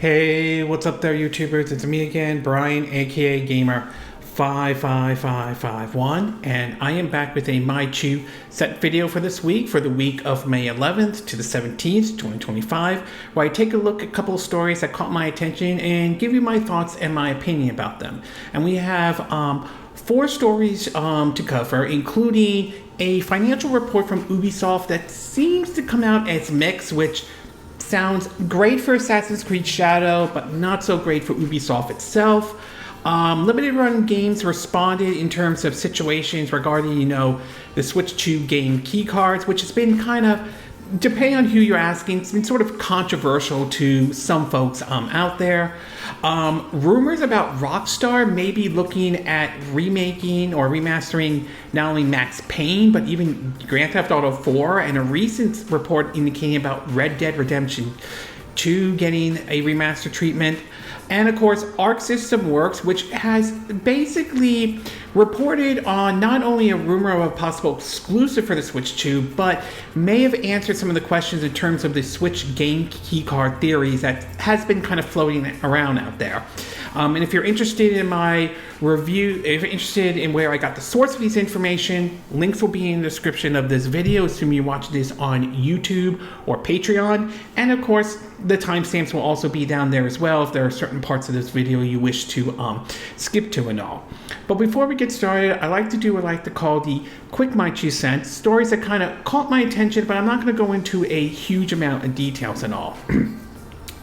Hey, what's up there, YouTubers? It's me again, Brian, aka Gamer55551, and I am back with a My Chew set video for this week, for the week of May 11th to the 17th, 2025, where I take a look at a couple of stories that caught my attention and give you my thoughts and my opinion about them. And we have four stories to cover, including a financial report from Ubisoft that seems to come out as mixed, which sounds great for Assassin's Creed Shadow, but not so great for Ubisoft itself. Limited Run Games responded in terms of situations regarding, the Switch 2 game keycards, which has been kind of, depending on who you're asking, it's been sort of controversial to some folks out there. Rumors about Rockstar maybe looking at remaking or remastering not only Max Payne, but even Grand Theft Auto 4, and a recent report indicating about Red Dead Redemption 2 getting a remaster treatment. And of course, Aulx System Works, which has basically reported on not only a rumor of a possible exclusive for the Switch 2, but may have answered some of the questions in terms of the Switch game keycard theories that has been kind of floating around out there. And if you're interested in my review, if you're interested in where I got the source of this information, links will be in the description of this video, assuming you watch this on YouTube or Patreon. And of course, the timestamps will also be down there as well if there are certain parts of this video you wish to skip to and all. But before we get started, I like to do what I like to call the quick My 2 cents, stories that kind of caught my attention, but I'm not going to go into a huge amount of details and all.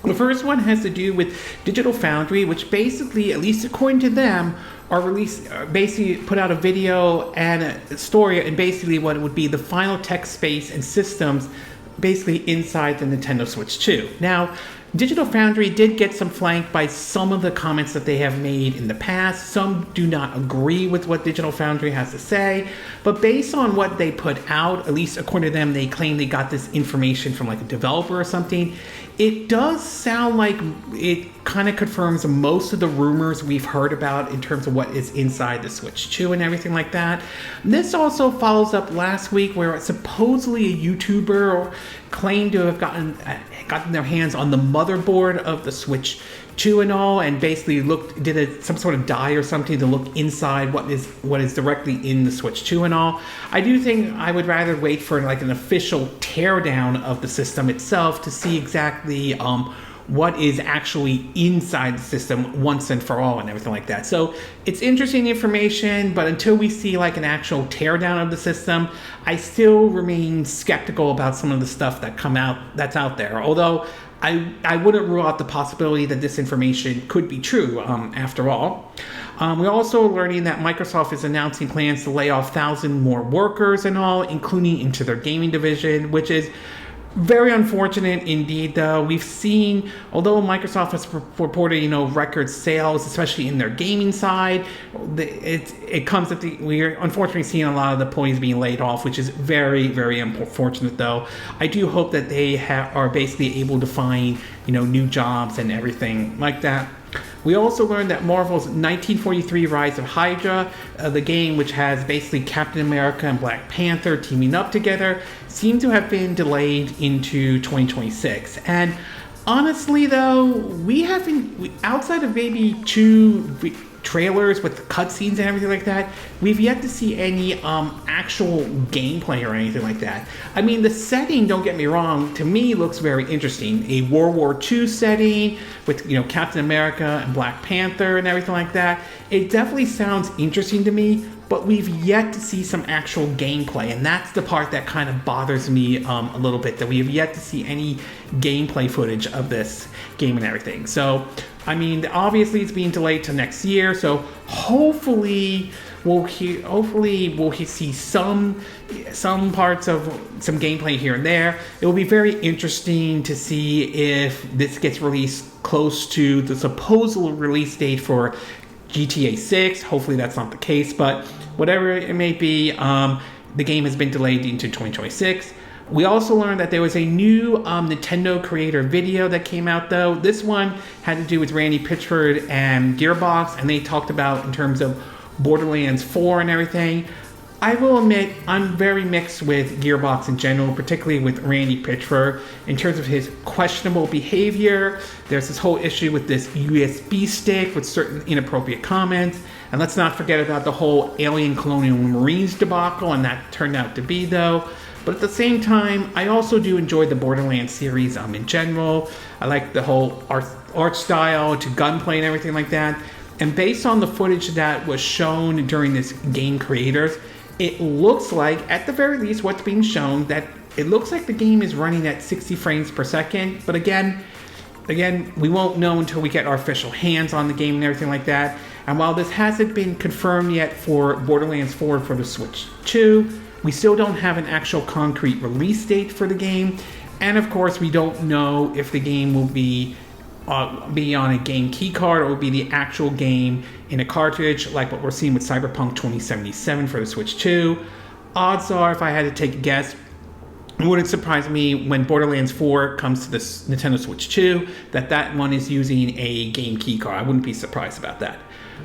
The first one has to do with Digital Foundry, which basically, at least according to them, basically put out a video and a story and basically what it would be the final tech space and systems basically inside the Nintendo Switch 2. Now, Digital Foundry did get some flanked by some of the comments that they have made in the past. Some do not agree with what Digital Foundry has to say, but based on what they put out, at least according to them, they claim they got this information from like a developer or something. It does sound like it kind of confirms most of the rumors we've heard about in terms of what is inside the Switch 2 and everything like that. This also follows up last week where supposedly a YouTuber claimed to have gotten their hands on the motherboard of the Switch 2 and all, and basically did some sort of die or something to look inside what is directly in the Switch 2 and all. I do think I would rather wait for like an official teardown of the system itself to see exactly what is actually inside the system once and for all and everything like that. So it's interesting information, but until we see like an actual teardown of the system, I still remain skeptical about some of the stuff that's out there. Although I wouldn't rule out the possibility that this information could be true after all. We're also learning that Microsoft is announcing plans to lay off 1,000 more workers and all, including into their gaming division, which is very unfortunate indeed, though. We've seen, although Microsoft has reported, record sales, especially in their gaming side, it comes at we're unfortunately seeing a lot of the employees being laid off, which is very, very unfortunate, though. I do hope that they are basically able to find, new jobs and everything like that. We also learned that Marvel's 1943 Rise of Hydra, the game which has basically Captain America and Black Panther teaming up together, seemed to have been delayed into 2026. And honestly, though, outside of maybe two trailers with cutscenes and everything like that, we've yet to see any actual gameplay or anything like that. I mean, the setting, don't get me wrong, to me looks very interesting. A World War II setting with, Captain America and Black Panther and everything like that. It definitely sounds interesting to me, but we've yet to see some actual gameplay, and that's the part that kind of bothers me a little bit, that we have yet to see any gameplay footage of this game and everything. So, I mean, obviously it's being delayed to next year, so hopefully we'll see some parts of some gameplay here and there. It will be very interesting to see if this gets released close to the supposed release date for GTA 6. Hopefully that's not the case, but whatever it may be, the game has been delayed into 2026. We also learned that there was a new Nintendo creator video that came out, though. This one had to do with Randy Pitchford and Gearbox, and they talked about in terms of Borderlands 4 and everything. I will admit I'm very mixed with Gearbox in general, particularly with Randy Pitchford in terms of his questionable behavior. There's this whole issue with this USB stick with certain inappropriate comments. And let's not forget about the whole Alien Colonial Marines debacle, and that turned out to be, though. But at the same time, I also do enjoy the Borderlands series in general. I like the whole art style to gunplay and everything like that. And based on the footage that was shown during this Game Creators, it looks like, at the very least, what's being shown, that it looks like the game is running at 60 frames per second. But again, we won't know until we get our official hands on the game and everything like that. And while this hasn't been confirmed yet for Borderlands 4 for the Switch 2, we still don't have an actual concrete release date for the game. And of course, we don't know if the game will be on a game keycard or will be the actual game in a cartridge, like what we're seeing with Cyberpunk 2077 for the Switch 2. Odds are, if I had to take a guess, it wouldn't surprise me when Borderlands 4 comes to the Nintendo Switch 2 that one is using a game keycard. I wouldn't be surprised about that.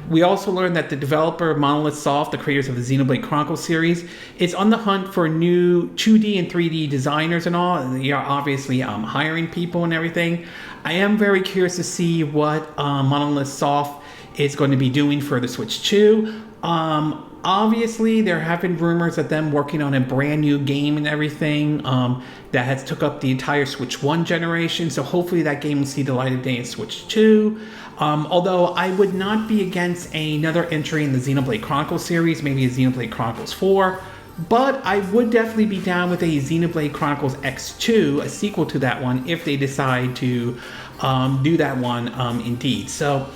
We also learned that the developer Monolith Soft, the creators of the Xenoblade Chronicles series, is on the hunt for new 2D and 3D designers and all. And they are obviously hiring people and everything. I am very curious to see what Monolith Soft is going to be doing for the Switch 2. Obviously, there have been rumors of them working on a brand new game and everything that has took up the entire Switch 1 generation. So hopefully that game will see the light of day in Switch 2. Although I would not be against another entry in the Xenoblade Chronicles series, maybe a Xenoblade Chronicles 4. But I would definitely be down with a Xenoblade Chronicles X2, a sequel to that one, if they decide to do that one indeed. So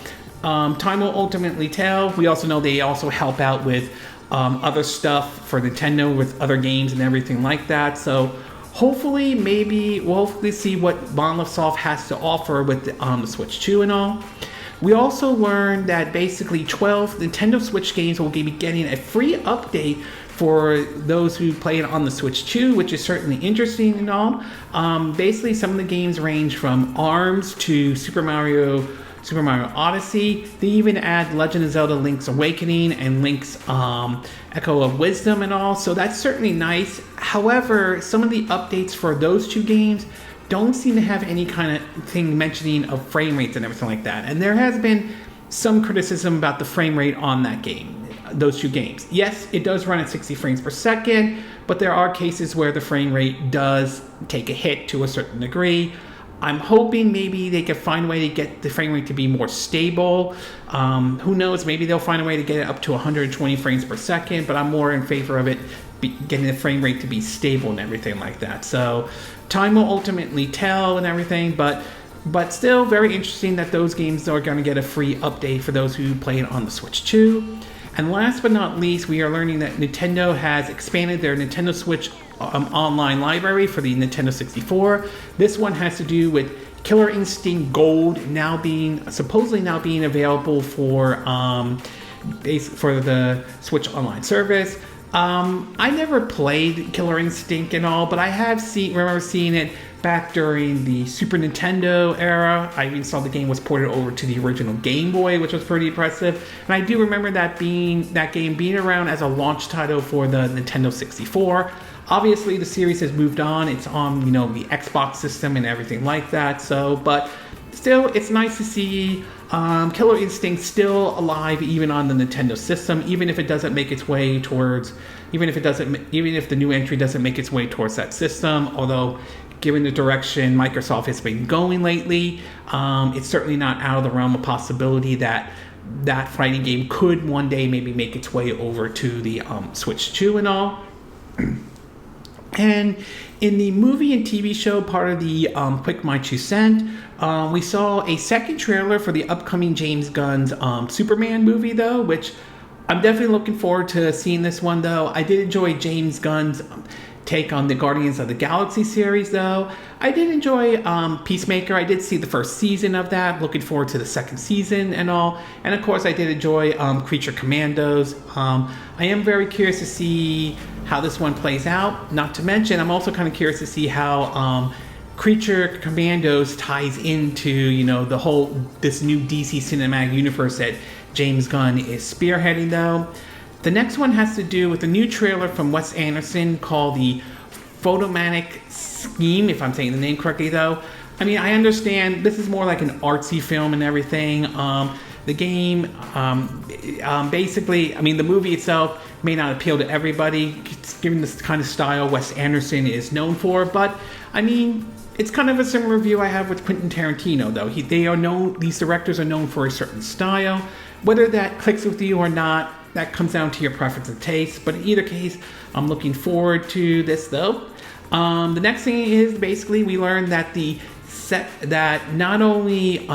time will ultimately tell. We also know they also help out with other stuff for Nintendo with other games and everything like that. So hopefully, we'll hopefully see what Monolith Soft has to offer with the Switch 2 and all. We also learned that basically 12 Nintendo Switch games will be getting a free update for those who play it on the Switch 2, which is certainly interesting and all. Basically, some of the games range from ARMS to Super Mario Odyssey. They even add Legend of Zelda Link's Awakening and Link's Echo of Wisdom and all, so that's certainly nice. However, some of the updates for those two games don't seem to have any kind of thing mentioning of frame rates and everything like that. And there has been some criticism about the frame rate on that game, those two games. Yes, it does run at 60 frames per second, but there are cases where the frame rate does take a hit to a certain degree. I'm hoping maybe they could find a way to get the frame rate to be more stable. Who knows, maybe they'll find a way to get it up to 120 frames per second, but I'm more in favor of it getting the frame rate to be stable and everything like that. So time will ultimately tell and everything, but still very interesting that those games are going to get a free update for those who play it on the Switch 2. And last but not least, we are learning that Nintendo has expanded their Nintendo Switch online library for the Nintendo 64. This one has to do with Killer Instinct Gold supposedly now being available for the Switch Online service. I never played Killer Instinct and all, but I have remember seeing it back during the Super Nintendo era. I even saw the game was ported over to the original Game Boy, which was pretty impressive. And I do remember that game being around as a launch title for the Nintendo 64. Obviously, the series has moved on. It's on, the Xbox system and everything like that. So, but still, it's nice to see Killer Instinct still alive, even on the Nintendo system. Even if it doesn't make its way towards, even if the new entry doesn't make its way towards that system. Although, given the direction Microsoft has been going lately, it's certainly not out of the realm of possibility that fighting game could one day maybe make its way over to the Switch 2 and all. And in the movie and TV show part of the Quick My Two Cent, we saw a second trailer for the upcoming James Gunn's Superman movie, though, which I'm definitely looking forward to seeing this one, though. I did enjoy James Gunn's take on the Guardians of the Galaxy series, though. I did enjoy Peacemaker. I did see the first season of that. Looking forward to the second season and all. And of course, I did enjoy Creature Commandos. I am very curious to see how this one plays out. Not to mention, I'm also kind of curious to see how Creature Commandos ties into, this new DC cinematic universe that James Gunn is spearheading, though. The next one has to do with a new trailer from Wes Anderson called the Photomatic Scheme, if I'm saying the name correctly though. I mean, I understand this is more like an artsy film and everything. The game, basically, I mean, the movie itself may not appeal to everybody, given this kind of style Wes Anderson is known for, but I mean, it's kind of a similar view I have with Quentin Tarantino, though. These directors are known for a certain style. Whether that clicks with you or not, that comes down to your preference and taste. But in either case, I'm looking forward to this, though. The next thing is basically we learned that that not only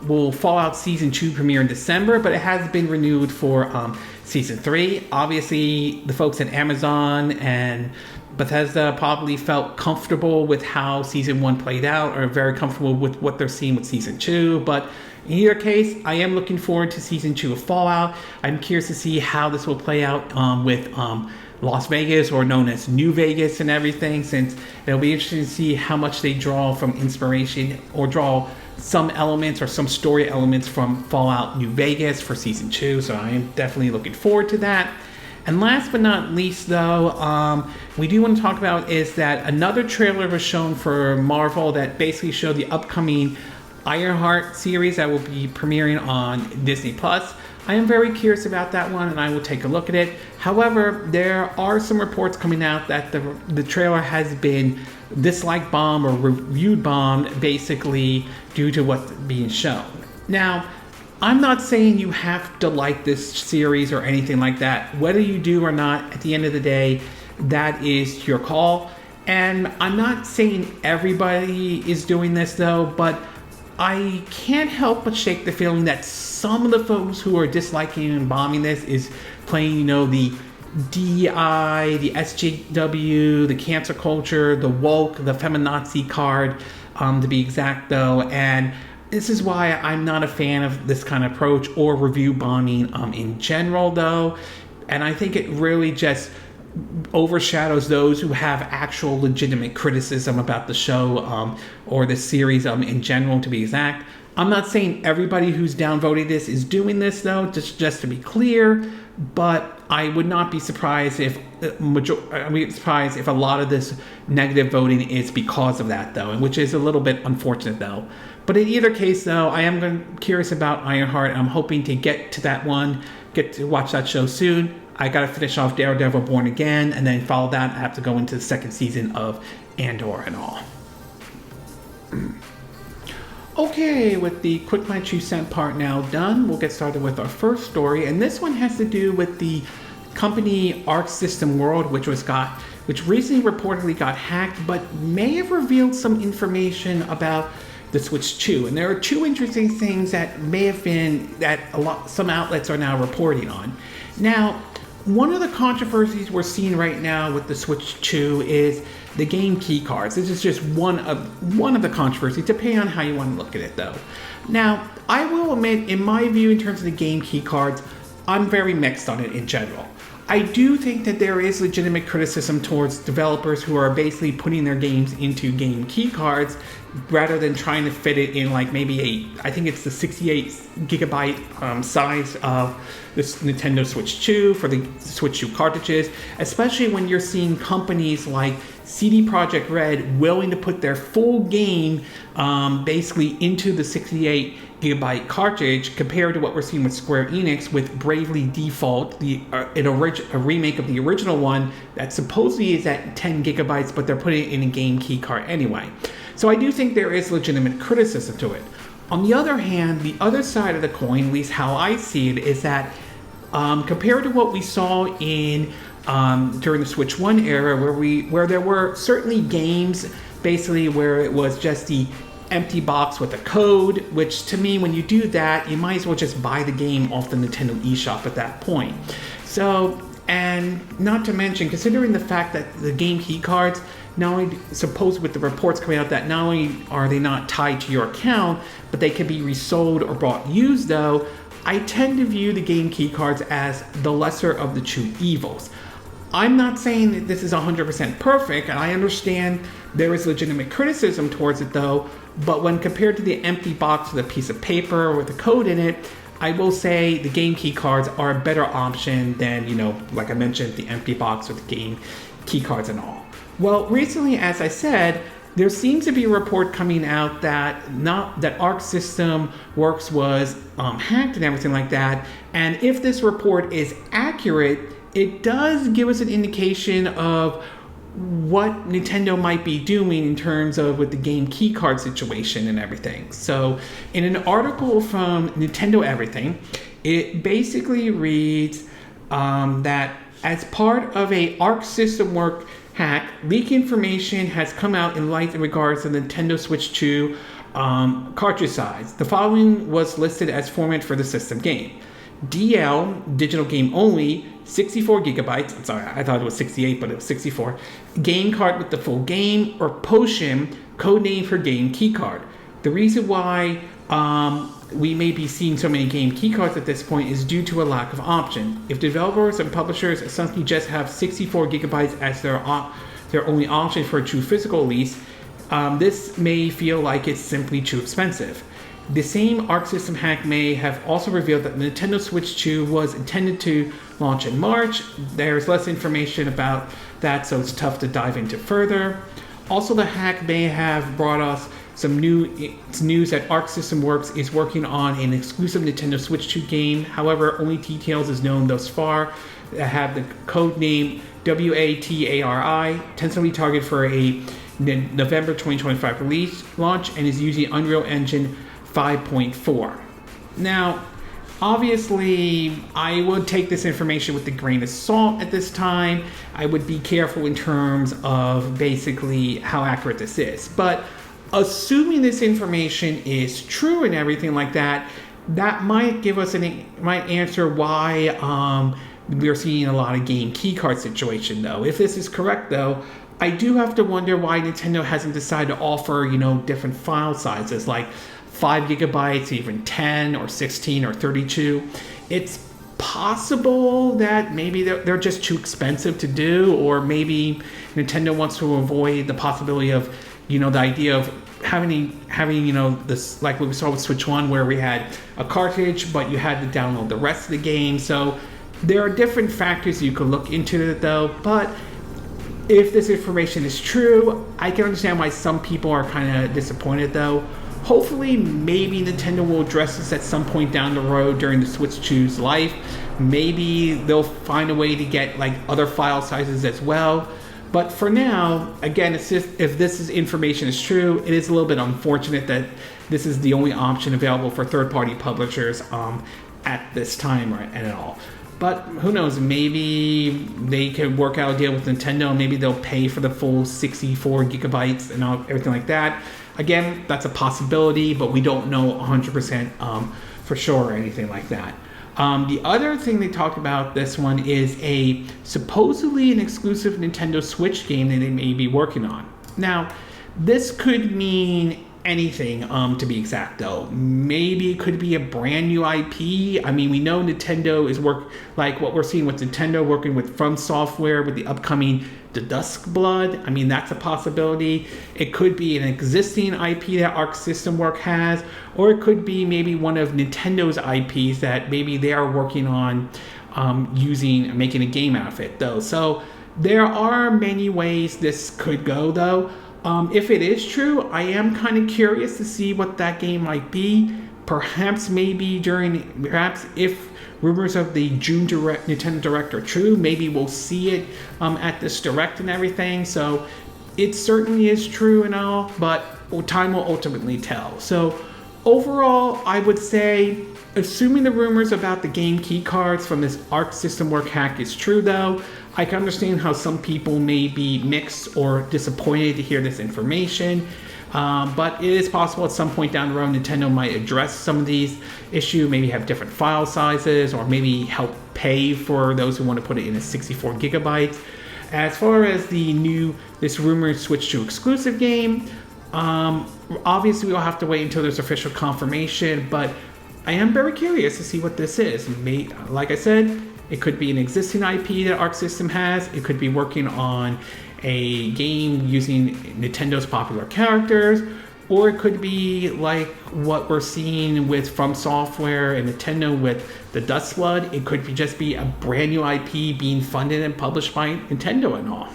will Fallout Season 2 premiere in December, but it has been renewed for Season 3. Obviously, the folks at Amazon and Bethesda probably felt comfortable with how Season 1 played out, or very comfortable with what they're seeing with Season 2. But in either case, I am looking forward to Season 2 of Fallout. I'm curious to see how this will play out with Las Vegas, or known as New Vegas, and everything, since it'll be interesting to see how much they draw from inspiration or draw some elements or some story elements from Fallout New Vegas for Season 2. So I am definitely looking forward to that. And last but not least, though, we do want to talk about is that another trailer was shown for Marvel that basically showed the upcoming Ironheart series that will be premiering on Disney+. I am very curious about that one, and I will take a look at it. However, there are some reports coming out that the trailer has been disliked bombed or reviewed bombed, basically due to what's being shown. Now, I'm not saying you have to like this series or anything like that. Whether you do or not, at the end of the day, that is your call. And I'm not saying everybody is doing this, though, but I can't help but shake the feeling that some of the folks who are disliking and bombing this is playing, the DI, the SJW, the cancer culture, the woke, the feminazi card, to be exact, though. And this is why I'm not a fan of this kind of approach or review bombing in general, though. And I think it really just overshadows those who have actual legitimate criticism about the show or the series in general, to be exact. I'm not saying everybody who's downvoted this is doing this, though, just to be clear, but I would not be surprised if a lot of this negative voting is because of that, though, and which is a little bit unfortunate, though. But in either case, though, I am curious about Ironheart. I'm hoping to get to that one, get to watch that show soon. I got to finish off Daredevil Born Again, and then follow that, I have to go into the second season of Andor and all. Okay, with the quick my 2 cent part now done, we'll get started with our first story, and this one has to do with the company Arc System World, which recently reportedly got hacked, but may have revealed some information about the Switch 2. And there are 2 interesting things that may have been some outlets are now reporting on. Now, one of the controversies we're seeing right now with the Switch 2 is the game key cards. This is just one of the controversies, depending on how you want to look at it, though. Now, I will admit, in my view, in terms of the game key cards, I'm very mixed on it in general. I do think that there is legitimate criticism towards developers who are basically putting their games into game key cards rather than trying to fit it in like maybe I think it's the 68 gigabyte size of this Nintendo Switch 2 for the Switch 2 cartridges, especially when you're seeing companies like CD Projekt Red willing to put their full game basically into the 68 gigabyte cartridge, compared to what we're seeing with Square Enix with Bravely Default, a remake of the original one that supposedly is at 10 gigabytes, but they're putting it in a game key card anyway. So I do think there is legitimate criticism to it. On the other hand, the other side of the coin, at least how I see it, is that compared to what we saw in during the Switch 1 era, where there were certainly games basically where it was just the empty box with a code, which to me, when you do that, you might as well just buy the game off the Nintendo eShop at that point. So, and not to mention, considering the fact that the game key cards, not only supposed with the reports coming out that not only are they not tied to your account, but they can be resold or bought used, though, I tend to view the game key cards as the lesser of the 2 evils. I'm not saying that this is 100% perfect, and I understand there is legitimate criticism towards it, though, but when compared to the empty box with a piece of paper with a code in it, I will say the game key cards are a better option than, like I mentioned, the empty box with the game key cards and all. Well, recently, as I said, there seems to be a report coming out that Aulx System Works was hacked and everything like that. And if this report is accurate, it does give us an indication of what Nintendo might be doing in terms of with the game keycard situation and everything. So in an article from Nintendo Everything, it basically reads that as part of a Aulx System Works hack, leak information has come out in light in regards to the Nintendo Switch 2 cartridge size. The following was listed as format for the system game. DL, digital game only, 64 gigabytes. I'm sorry, I thought it was 68, but it was 64. Game card with the full game, or Potion, codename for game keycard. The reason why we may be seeing so many game keycards at this point is due to a lack of option. If developers and publishers essentially just have 64 gigabytes as their only option for a true physical release, this may feel like it's simply too expensive. The same Aulx System hack may have also revealed that the Nintendo Switch 2 was intended to launch in March. There's less information about that, so it's tough to dive into further. Also, the hack may have brought us some news that Aulx System Works is working on an exclusive Nintendo Switch 2 game. However, only details is known thus far. That have the code name WATARI, tentatively targeted for a November 2025 release launch, and is using Unreal Engine 5.4. Now, obviously, I would take this information with a grain of salt at this time. I would be careful in terms of basically how accurate this is. But assuming this information is true and everything like that, that might give us might answer why we're seeing a lot of game keycard situation, though. If this is correct, though, I do have to wonder why Nintendo hasn't decided to offer, different file sizes, like 5 gigabytes, even 10 or 16 or 32. It's possible that maybe they're just too expensive to do, or maybe Nintendo wants to avoid the possibility of, the idea of having this, like what we saw with Switch 1, where we had a cartridge, but you had to download the rest of the game. So there are different factors you could look into it, though. But if this information is true, I can understand why some people are kind of disappointed, though. Hopefully, maybe Nintendo will address this at some point down the road during the Switch 2's life. Maybe they'll find a way to get other file sizes as well. But for now, again, it's just, if this information is true, it is a little bit unfortunate that this is the only option available for third-party publishers at this time and all. But who knows, maybe they can work out a deal with Nintendo. Maybe they'll pay for the full 64 gigabytes and everything like that. Again, that's a possibility, but we don't know 100% for sure or anything like that. The other thing they talked about this one is supposedly an exclusive Nintendo Switch game that they may be working on. Now, this could mean anything, to be exact, though. Maybe it could be a brand new IP. I mean, we know Nintendo is like what we're seeing with Nintendo working with From Software with the upcoming The Dusk Blood. I mean, that's a possibility. It could be an existing IP that Aulx System Works has, or it could be maybe one of Nintendo's IPs that maybe they are working on making a game out of it, though. So there are many ways this could go, though. If it is true, I am kind of curious to see what that game might be. Perhaps if rumors of the June Nintendo Direct are true, maybe we'll see it at this Direct and everything. So it certainly is true and all, but time will ultimately tell. So overall, I would say, assuming the rumors about the game key cards from this Aulx System Works hack is true, though, I can understand how some people may be mixed or disappointed to hear this information. But it is possible at some point down the road Nintendo might address some of these issues, maybe have different file sizes, or maybe help pay for those who want to put it in a 64 gigabytes. As far as this rumored Switch 2 exclusive game, obviously we'll have to wait until there's official confirmation, but I am very curious to see what this is. Like I said, it could be an existing IP that Aulx System has. It could be working on a game using Nintendo's popular characters, or it could be like what we're seeing with From Software and Nintendo with the Dust Flood. It could just be a brand new IP being funded and published by Nintendo and all.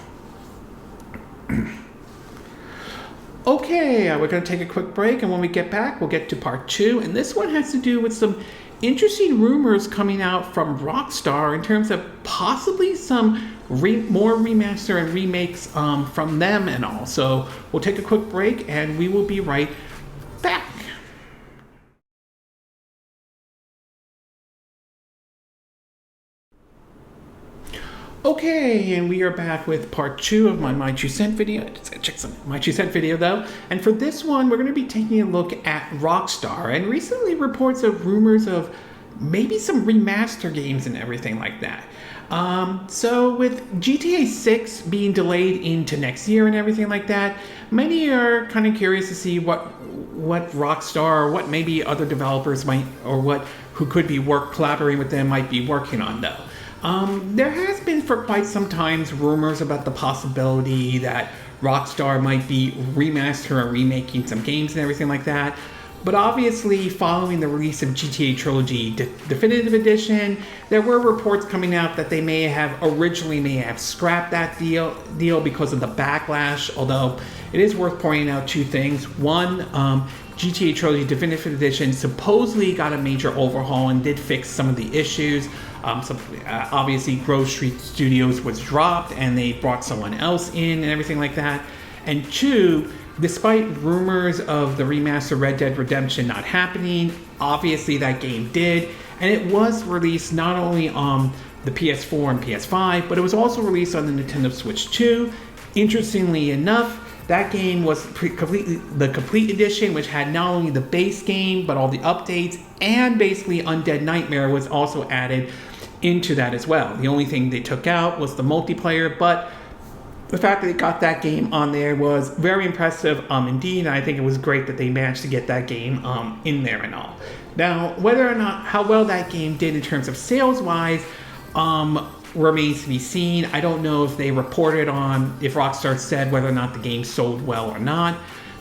Okay, we're going to take a quick break, and when we get back, we'll get to part 2. And this one has to do with some interesting rumors coming out from Rockstar in terms of possibly some more remaster and remakes from them and all. So we'll take a quick break, and we will be right back. Okay, and we are back with part 2 of my 2 cent video. Check some my 2 cent video though. And for this one, we're going to be taking a look at Rockstar and recently reports of rumors of maybe some remaster games and everything like that. So with GTA 6 being delayed into next year and everything like that, many are kind of curious to see what Rockstar or what maybe other developers might, or who could be collaborating with them might be working on though. There has been for quite some time rumors about the possibility that Rockstar might be remastering or remaking some games and everything like that. But obviously, following the release of GTA Trilogy Definitive Edition, there were reports coming out that they may have scrapped that deal because of the backlash. Although it is worth pointing out 2 things. One, GTA Trilogy Definitive Edition supposedly got a major overhaul and did fix some of the issues. Obviously, Grove Street Studios was dropped and they brought someone else in and everything like that. And 2, despite rumors of the remaster Red Dead Redemption not happening, obviously that game did. And it was released not only on the PS4 and PS5, but it was also released on the Nintendo Switch 2. Interestingly enough, that game was the complete edition, which had not only the base game, but all the updates, and basically Undead Nightmare was also added into that as well. The only thing they took out was the multiplayer, but the fact that they got that game on there was very impressive indeed, and I think it was great that they managed to get that game in there and all. Now, whether or not how well that game did in terms of sales-wise remains to be seen. I don't know if they reported on if Rockstar said whether or not the game sold well or not,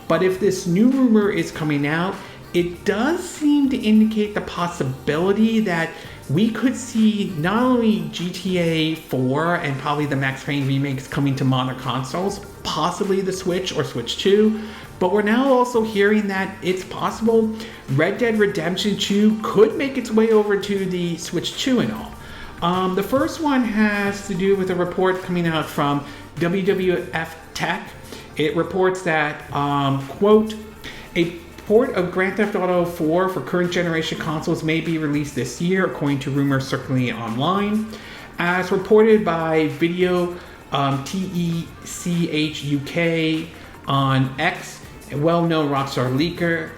but if this new rumor is coming out, it does seem to indicate the possibility that we could see not only GTA 4 and probably the Max Payne remakes coming to modern consoles, possibly the Switch or Switch 2, but we're now also hearing that it's possible Red Dead Redemption 2 could make its way over to the Switch 2 and all. The first one has to do with a report coming out from WWF Tech. It reports that, quote, a port of Grand Theft Auto 4 for current generation consoles may be released this year, according to rumors circulating online. As reported by Video TECH UK on X, a well-known Rockstar leaker,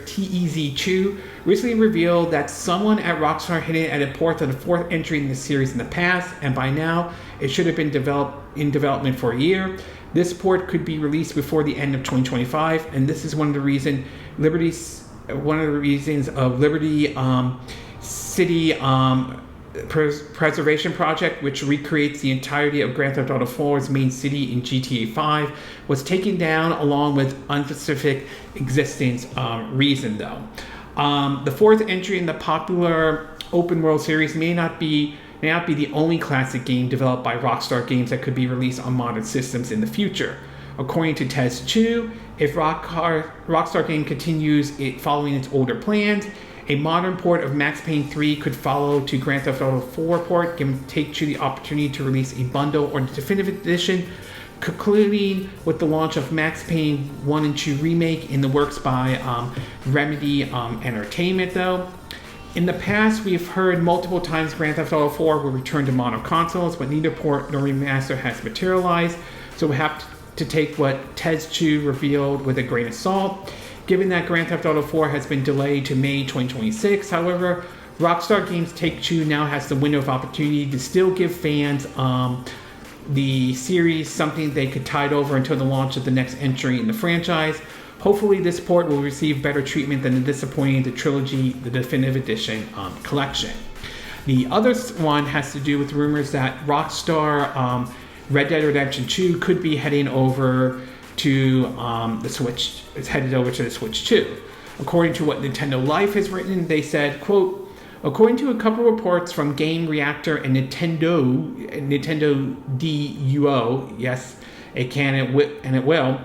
TEZ2 recently revealed that someone at Rockstar hinted at a port of the 4th entry in the series in the past, and by now it should have been in development for a year. This port could be released before the end of 2025, and this is one of the reasons of Liberty City Preservation Project, which recreates the entirety of Grand Theft Auto 4's main city in GTA 5, was taken down along with unspecific existence reason though. The 4th entry in the popular open world series may not be the only classic game developed by Rockstar Games that could be released on modern systems in the future. According to TEZ2, if Rockstar Games continues following its older plans, a modern port of Max Payne 3 could follow to Grand Theft Auto 4 port, giving Take-Two the opportunity to release a bundle or the definitive edition, concluding with the launch of Max Payne 1 and 2 Remake in the works by Remedy Entertainment though. In the past, we've heard multiple times Grand Theft Auto 4 will return to modern consoles, but neither port nor remaster has materialized, so we have to take what TEZ2 revealed with a grain of salt. Given that Grand Theft Auto 4 has been delayed to May 2026, however, Rockstar Games Take-Two now has the window of opportunity to still give fans the series something they could tide over until the launch of the next entry in the franchise. Hopefully this port will receive better treatment than the disappointing The Trilogy, the Definitive Edition collection. The other one has to do with rumors that Rockstar Red Dead Redemption 2 could be heading over to the Switch. It's headed over to the Switch 2. According to what Nintendo Life has written, they said, quote, according to a couple reports from Game Reactor and Nintendo DUO, yes, it can and it will,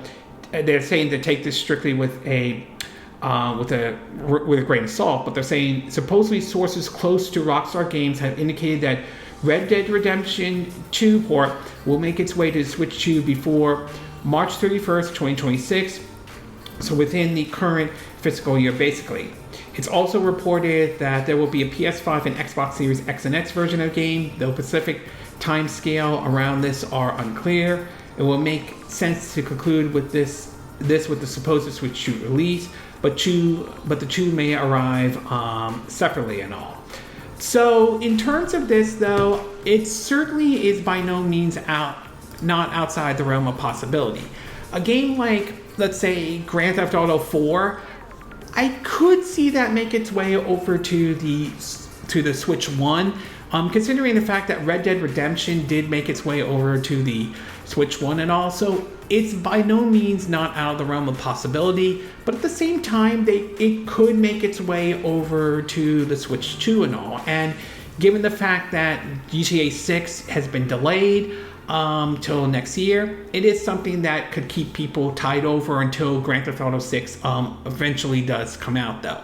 they're saying to take this strictly with a grain of salt, but they're saying supposedly sources close to Rockstar Games have indicated that Red Dead Redemption 2 port will make its way to Switch 2 before March 31st, 2026, so within the current fiscal year, basically. It's also reported that there will be a PS5 and Xbox Series X and X version of the game, though specific time scale around this are unclear. It will make sense to conclude with this with the supposed Switch 2 release, but the two may arrive separately and all. So in terms of this, though, it certainly is by no means not outside the realm of possibility. A game like, let's say, Grand Theft Auto 4, I could see that make its way over to the Switch 1, considering the fact that Red Dead Redemption did make its way over to the Switch 1 and all. So it's by no means not out of the realm of possibility, but at the same time, it could make its way over to the Switch 2 and all. And given the fact that GTA 6 has been delayed till next year, it is something that could keep people tied over until Grand Theft Auto 6 eventually does come out, though.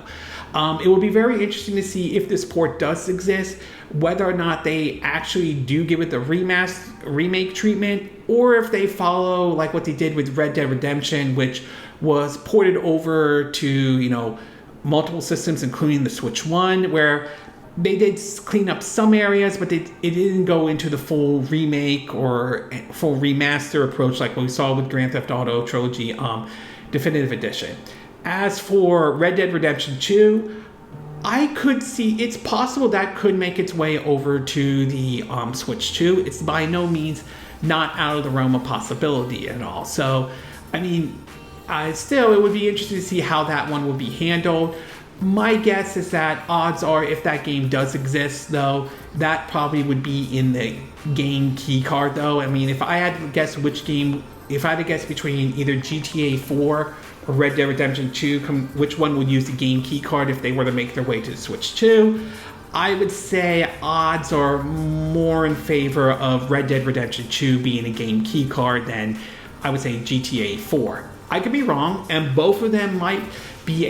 It will be very interesting to see if this port does exist, whether or not they actually do give it the remake treatment, or if they follow like what they did with Red Dead Redemption, which was ported over to, multiple systems, including the Switch 1, where they did clean up some areas, but it didn't go into the full remake or full remaster approach like what we saw with Grand Theft Auto Trilogy Definitive Edition. As for Red Dead Redemption 2, I could see it's possible that could make its way over to the Switch 2. It's by no means not out of the realm of possibility at all. So, I mean, still, it would be interesting to see how that one will be handled. My guess is that odds are if that game does exist, though, that probably would be in the game key card, though. I mean, if I had to guess if I had to guess between either GTA 4 or Red Dead Redemption 2, which one would use the game key card if they were to make their way to the Switch 2, I would say odds are more in favor of Red Dead Redemption 2 being a game key card than, I would say, GTA 4. I could be wrong, and both of them might be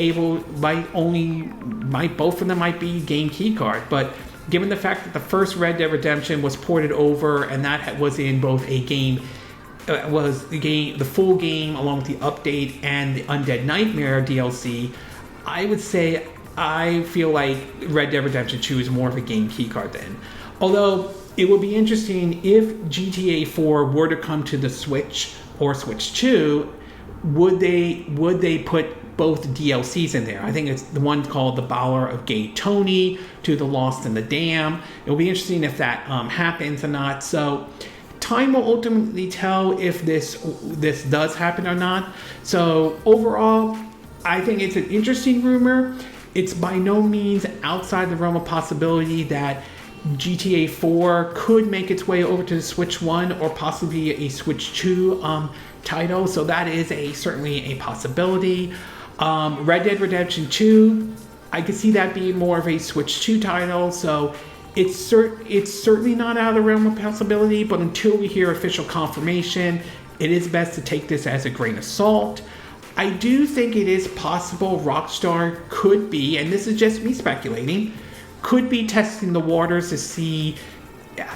game key card, but given the fact that the first Red Dead Redemption was ported over and that was in both a game, the full game along with the update and the Undead Nightmare DLC, I would say I feel like Red Dead Redemption 2 is more of a game key card then. Although it would be interesting if GTA 4 were to come to the Switch or Switch 2, would they put both DLCs in there? I think it's the one called The Ballad of Gay Tony to The Lost in the Dam. It'll be interesting if that happens or not. So time will ultimately tell if this does happen or not. So overall, I think it's an interesting rumor. It's by no means outside the realm of possibility that GTA 4 could make its way over to the Switch 1 or possibly a Switch 2 title. So that is certainly a possibility. Red Dead Redemption 2, I could see that being more of a Switch 2 title. So it's certainly not out of the realm of possibility, but until we hear official confirmation, it is best to take this as a grain of salt. I do think it is possible Rockstar could be, and this is just me speculating, could be testing the waters to see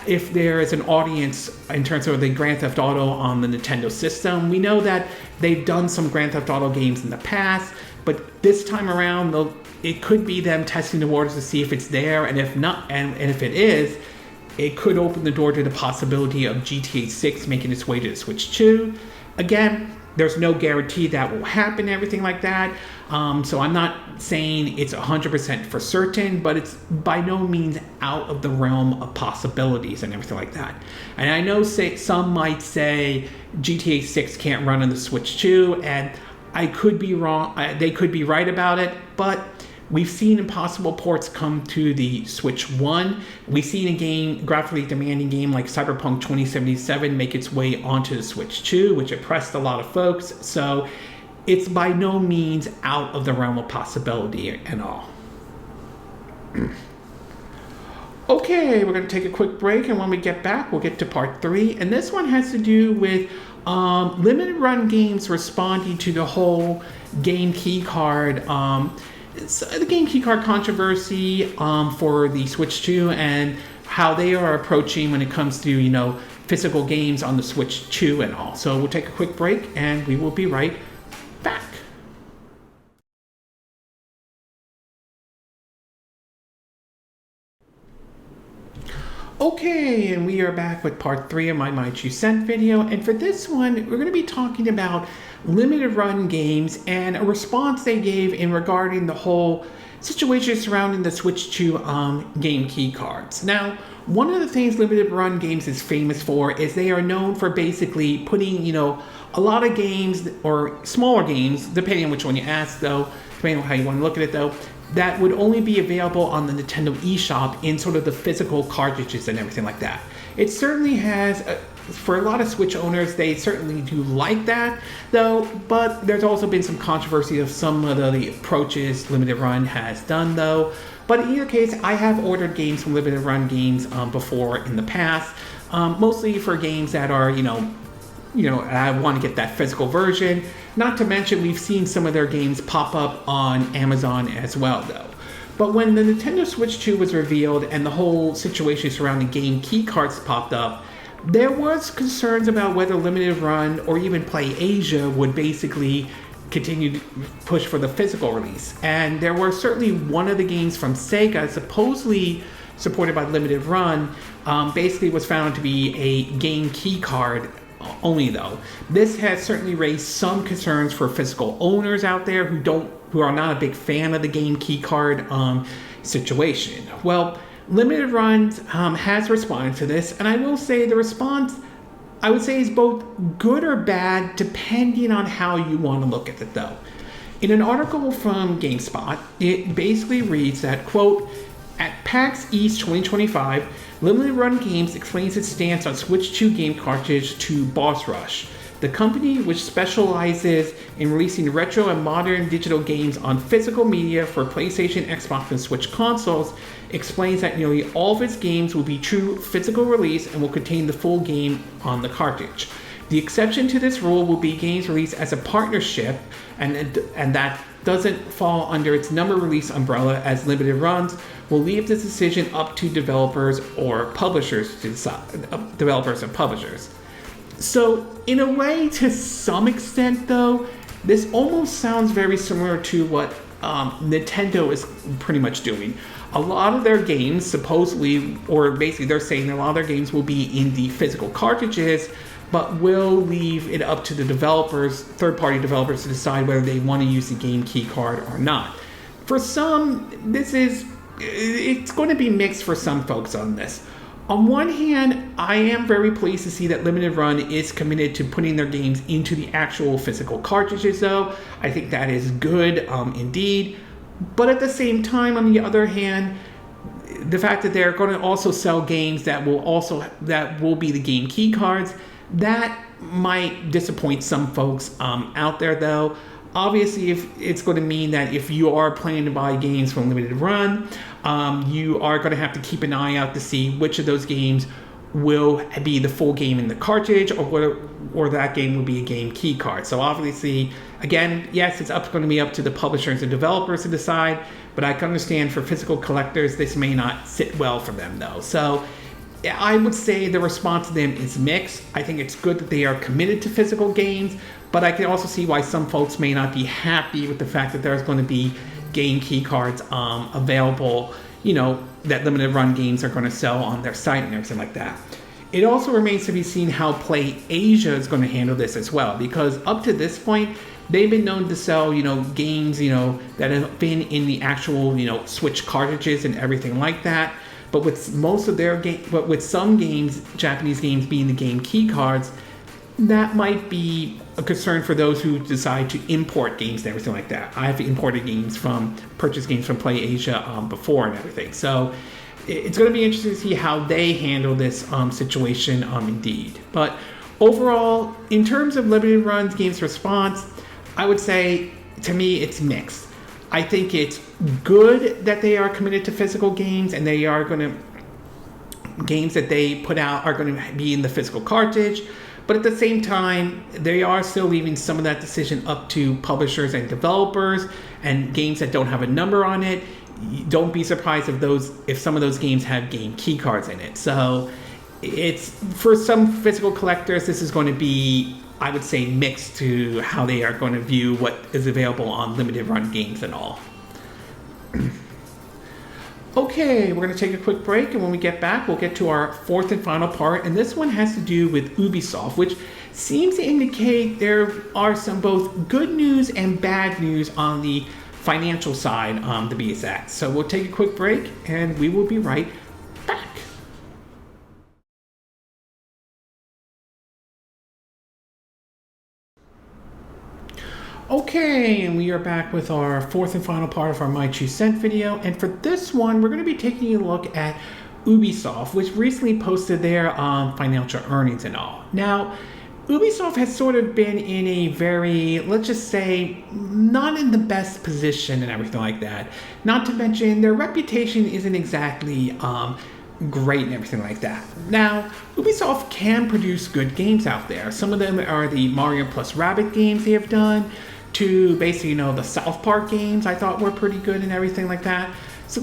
if there is an audience in terms of the Grand Theft Auto on the Nintendo system. We know that they've done some Grand Theft Auto games in the past, but this time around, it could be them testing the waters to see if it's there, and if not, and if it is, it could open the door to the possibility of GTA 6 making its way to the Switch 2. Again, there's no guarantee that will happen, everything like that. So I'm not saying it's 100% for certain, but it's by no means out of the realm of possibilities and everything like that. And I know some might say GTA 6 can't run on the Switch 2, and I could be wrong. They could be right about it, but We've seen impossible ports come to the Switch 1. We've seen a graphically demanding game like Cyberpunk 2077 make its way onto the Switch 2, which impressed a lot of folks. So it's by no means out of the realm of possibility at all. Okay, we're going to take a quick break, and when we get back, we'll get to part 3. And this one has to do with limited run games responding to the whole game keycard, the game keycard controversy for the Switch 2 and how they are approaching when it comes to, physical games on the Switch 2 and all. So we'll take a quick break, and we will be right back. Okay, and we are back with part 3 of my 2 cent video, and for this one, we're going to be talking about limited run games and a response they gave in regarding the whole situation surrounding the Switch 2 game key cards. Now, one of the things limited run games is famous for is they are known for basically putting, a lot of games, or smaller games, depending on which one you ask though, depending on how you want to look at it though, that would only be available on the Nintendo eShop in sort of the physical cartridges and everything like that. It certainly has, for a lot of Switch owners, they certainly do like that, though, but there's also been some controversy of some of the approaches Limited Run has done, though. But in either case, I have ordered games from Limited Run Games before in the past, mostly for games that are, I want to get that physical version. Not to mention, we've seen some of their games pop up on Amazon as well, though. But when the Nintendo Switch 2 was revealed and the whole situation surrounding game keycards popped up, there was concerns about whether Limited Run or even Play Asia would basically continue to push for the physical release. And there were certainly one of the games from Sega, supposedly supported by Limited Run, basically was found to be a game keycard only, though. This has certainly raised some concerns for physical owners out there who are not a big fan of the game keycard situation. Well, Limited Run has responded to this, and I will say the response, I would say, is both good or bad depending on how you want to look at it, though. In an article from GameSpot, it basically reads that, quote, at PAX East 2025, Limited Run Games explains its stance on Switch 2 game cartridge to Boss Rush. The company, which specializes in releasing retro and modern digital games on physical media for PlayStation, Xbox, and Switch consoles, explains that nearly all of its games will be true physical release and will contain the full game on the cartridge. The exception to this rule will be games released as a partnership, and that doesn't fall under its number release umbrella, as Limited Runs will leave this decision up to developers or publishers to decide. Developers and publishers. So, in a way, to some extent, though, this almost sounds very similar to what Nintendo is pretty much doing. A lot of their games, supposedly, or basically they're saying a lot of their games will be in the physical cartridges, but will leave it up to the developers, third-party developers, to decide whether they want to use the game key card or not. For some, it's going to be mixed for some folks on this. On one hand, I am very pleased to see that Limited Run is committed to putting their games into the actual physical cartridges, though. I think that is good, indeed. But at the same time, on the other hand, the fact that they're going to also sell games that will be the game key cards, that might disappoint some folks out there, though. Obviously, if it's going to mean that if you are planning to buy games from Limited Run, you are going to have to keep an eye out to see which of those games will be the full game in the cartridge, or that game will be a game key card. So obviously, again, yes, it's going to be up to the publishers and developers to decide, but I can understand for physical collectors, this may not sit well for them, though. So I would say the response to them is mixed. I think it's good that they are committed to physical games, but I can also see why some folks may not be happy with the fact that there's going to be game key cards available, that Limited Run Games are going to sell on their site and everything like that. It also remains to be seen how Play Asia is going to handle this as well, because up to this point, they've been known to sell, games, that have been in the actual, Switch cartridges and everything like that. But with most of their with some games, Japanese games being the game key cards, that might be a concern for those who decide to import games and everything like that. I've imported purchased games from PlayAsia before and everything. So it's going to be interesting to see how they handle this situation indeed. But overall, in terms of limited runs, games response, I would say, to me, it's mixed. I think it's good that they are committed to physical games, and they are going to games that they put out are going to be in the physical cartridge. But at the same time, they are still leaving some of that decision up to publishers and developers, and games that don't have a number on it. Don't be surprised if some of those games have game key cards in it. So it's, for some physical collectors, this is going to be, I would say, mixed to how they are going to view what is available on limited run games and all. Okay, we're going to take a quick break, and when we get back, we'll get to our fourth and final part, and this one has to do with Ubisoft, which seems to indicate there are some both good news and bad news on the financial side, to be exact. So we'll take a quick break, and we will be right back. Okay, and we are back with our fourth and final part of our My 2 Cent video, and for this one, we're going to be taking a look at Ubisoft, which recently posted their financial earnings and all. Now, Ubisoft has sort of been in a very, let's just say, not in the best position and everything like that. Not to mention, their reputation isn't exactly great and everything like that. Now, Ubisoft can produce good games out there. Some of them are the Mario plus Rabbids games they have done, to basically, the South Park games I thought were pretty good and everything like that. So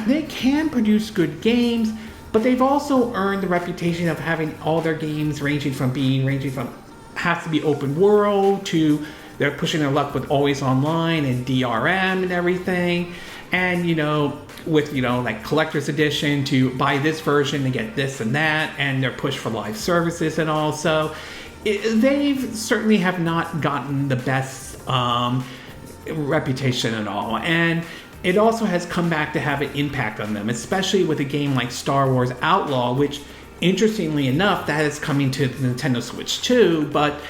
they can produce good games, but they've also earned the reputation of having all their games ranging from has to be open world to they're pushing their luck with always online and DRM and everything. And, with, like collector's edition, to buy this version to get this and that, and their push for live services and all. So they've certainly have not gotten the best reputation at all. And it also has come back to have an impact on them, especially with a game like Star Wars Outlaw, which, interestingly enough, that is coming to the Nintendo Switch too, but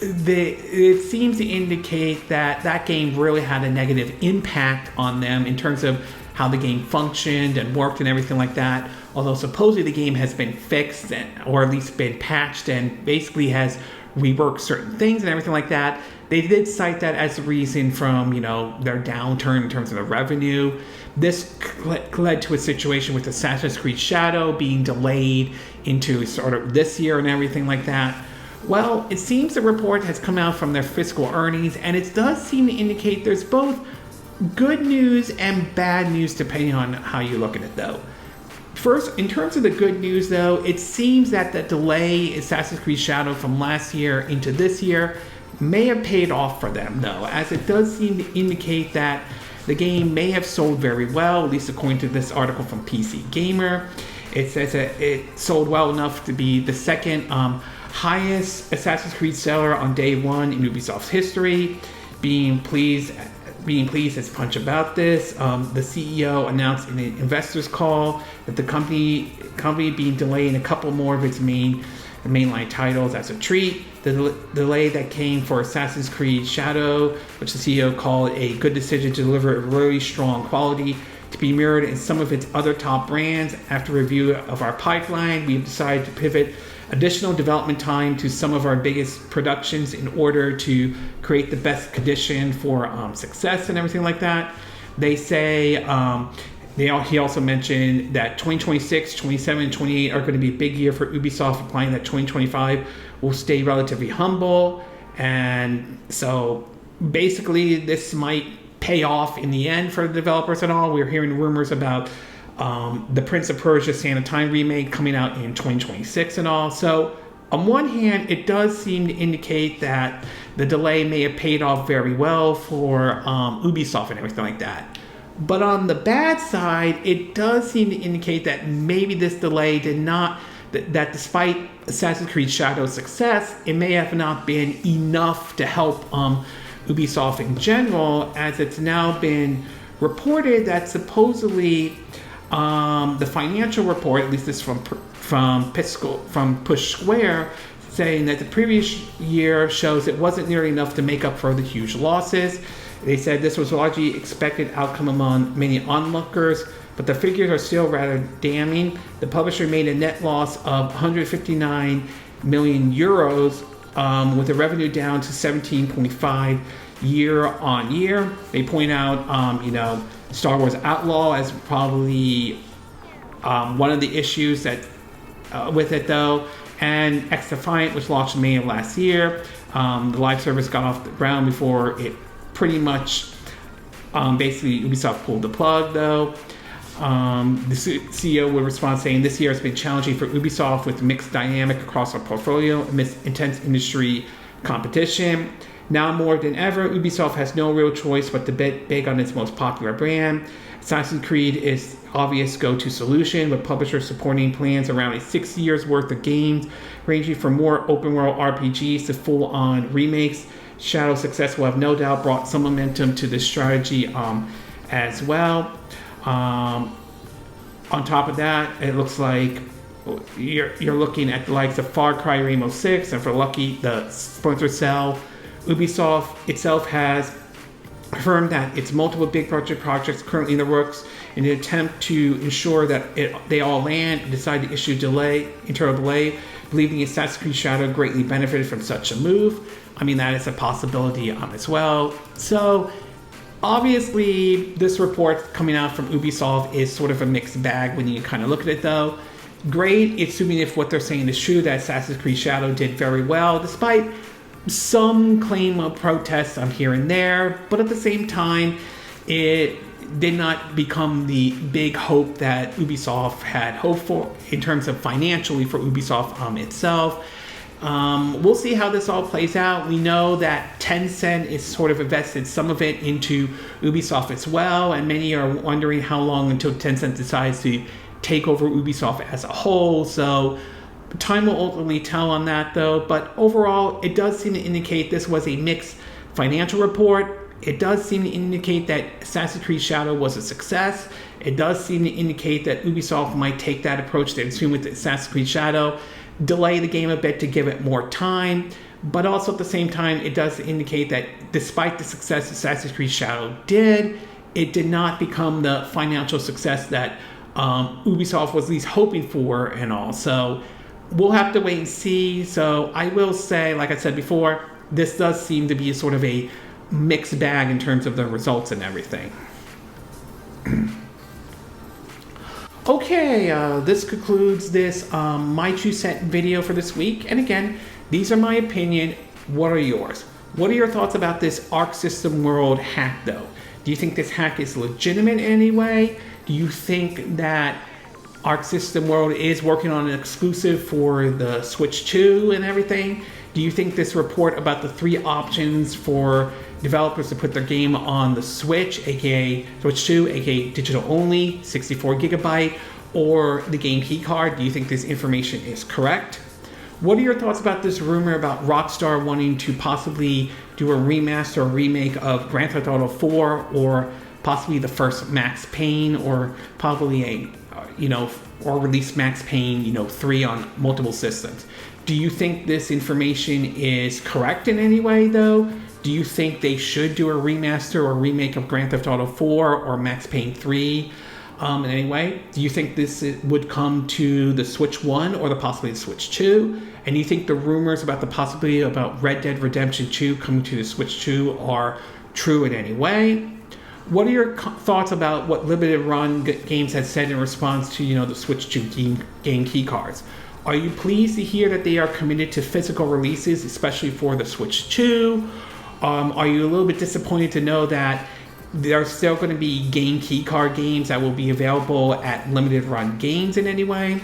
it seems to indicate that game really had a negative impact on them in terms of how the game functioned and worked and everything like that. Although supposedly the game has been fixed, or at least been patched, and basically has reworked certain things and everything like that. They did cite that as a reason from, their downturn in terms of the revenue. This led to a situation with Assassin's Creed Shadow being delayed into sort of this year and everything like that. Well, it seems the report has come out from their fiscal earnings, and it does seem to indicate there's both good news and bad news depending on how you look at it, though. First, in terms of the good news, though, it seems that the delay Assassin's Creed Shadow from last year into this year may have paid off for them, though, as it does seem to indicate that the game may have sold very well, at least according to this article from PC Gamer. It says that it sold well enough to be the second highest Assassin's Creed seller on day one in Ubisoft's history. Being pleased as punch about this. The CEO announced in an investors call that the company being delaying a couple more of its mainline titles as a treat. The delay that came for Assassin's Creed Shadow, which the CEO called a good decision to deliver a really strong quality to be mirrored in some of its other top brands. After review of our pipeline, we've decided to pivot additional development time to some of our biggest productions in order to create the best condition for success and everything like that. They say he also mentioned that 2026, 27, and 28 are going to be a big year for Ubisoft, implying that 2025 will stay relatively humble. And so basically this might pay off in the end for the developers and all. We're hearing rumors about the Prince of Persia Sands of Time remake coming out in 2026 and all. So on one hand, it does seem to indicate that the delay may have paid off very well for Ubisoft and everything like that. But on the bad side, it does seem to indicate that maybe this delay did not, that despite Assassin's Creed Shadow's success, it may have not been enough to help Ubisoft in general, as it's now been reported that supposedly the financial report, at least this from Push Square, saying that the previous year shows it wasn't nearly enough to make up for the huge losses. They said this was a largely expected outcome among many onlookers, but the figures are still rather damning. The publisher made a net loss of 159 million euros, with the revenue down to 17.5 year on year. They point out, Star Wars Outlaw as probably one of the issues that with it though, and X Defiant, which launched in May of last year. The live service got off the ground before it pretty much, basically Ubisoft pulled the plug though. The CEO would respond saying, "This year has been challenging for Ubisoft with mixed dynamic across our portfolio amidst intense industry competition. Now more than ever, Ubisoft has no real choice but to bet big on its most popular brand. Assassin's Creed is obvious go-to solution, with publishers supporting plans around a 6 years worth of games, ranging from more open-world RPGs to full-on remakes. Shadow's success will have no doubt brought some momentum to this strategy as well." On top of that, it looks like you're looking at the likes of Far Cry, Rainbow Six, and for lucky, the Splinter Cell. Ubisoft itself has confirmed that its multiple big budget projects currently in the works in an attempt to ensure that they all land and decide to issue internal delay, believing Assassin's Creed Shadow greatly benefited from such a move. I mean, that is a possibility as well. So obviously, this report coming out from Ubisoft is sort of a mixed bag when you kind of look at it though. Great, assuming if what they're saying is true, that Assassin's Creed Shadow did very well, despite some claim of protests here and there, but at the same time, it did not become the big hope that Ubisoft had hoped for in terms of financially for Ubisoft itself. We'll see how this all plays out. We know that Tencent is sort of invested some of it into Ubisoft as well, and many are wondering how long until Tencent decides to take over Ubisoft as a whole. So time will ultimately tell on that though, but overall it does seem to indicate this was a mixed financial report. It does seem to indicate that Assassin's Creed Shadow was a success. It does seem to indicate that Ubisoft might take that approach they've seen with Assassin's Creed Shadow, delay the game a bit to give it more time, but also at the same time it does indicate that despite the success Assassin's Creed Shadow did, it did not become the financial success that Ubisoft was at least hoping for and all. So we'll have to wait and see. So I will say, like I said before, this does seem to be a sort of a mixed bag in terms of the results and everything. Okay, this concludes this My 2 Cent video for this week. And again, these are my opinion. What are yours? What are your thoughts about this Arc System World hack though? Do you think this hack is legitimate in any way? Do you think that Arc System World is working on an exclusive for the Switch 2 and everything? Do you think this report about the 3 options for developers to put their game on the Switch, aka Switch 2, aka digital only, 64 gigabyte, or the game keycard, do you think this information is correct? What are your thoughts about this rumor about Rockstar wanting to possibly do a remaster or remake of Grand Theft Auto 4, or possibly the first Max Payne, or probably or release Max Payne, 3 on multiple systems? Do you think this information is correct in any way though? Do you think they should do a remaster or remake of Grand Theft Auto 4 or Max Payne 3 in any way? Do you think this would come to the Switch 1 or possibly the Switch 2? And do you think the rumors about the possibility about Red Dead Redemption 2 coming to the Switch 2 are true in any way? What are your thoughts about what Limited Run Games has said in response to the Switch 2 game keycards? Are you pleased to hear that they are committed to physical releases, especially for the Switch 2? Are you a little bit disappointed to know that there are still going to be game keycard games that will be available at Limited Run Games in any way?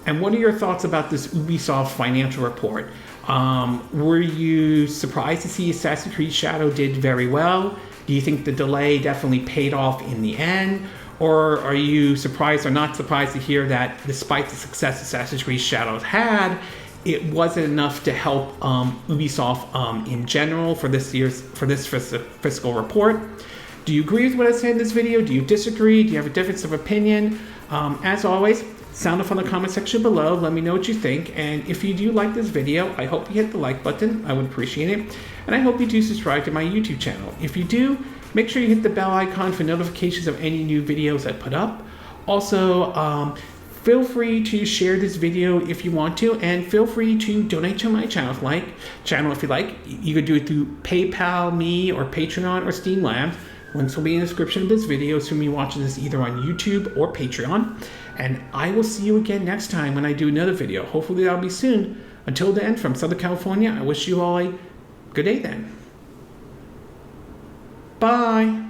And what are your thoughts about this Ubisoft financial report? Were you surprised to see Assassin's Creed Shadow did very well? Do you think the delay definitely paid off in the end? Or are you surprised or not surprised to hear that despite the success Assassin's Creed Shadows had, it wasn't enough to help Ubisoft in general for this fiscal report? Do you agree with what I said in this video? Do you disagree? Do you have a difference of opinion? As always, Sound off on the comment section below. Let me know what you think. And if you do like this video, I hope you hit the like button. I would appreciate it. And I hope you do subscribe to my YouTube channel. If you do, make sure you hit the bell icon for notifications of any new videos I put up. Also, feel free to share this video if you want to, and feel free to donate to my channel if you like. You could do it through PayPal, me, or Patreon, or Steam Labs. Links will be in the description of this video, so you watching this either on YouTube or Patreon. And I will see you again next time when I do another video. Hopefully that'll be soon. Until then, from Southern California, I wish you all a good day then. Bye.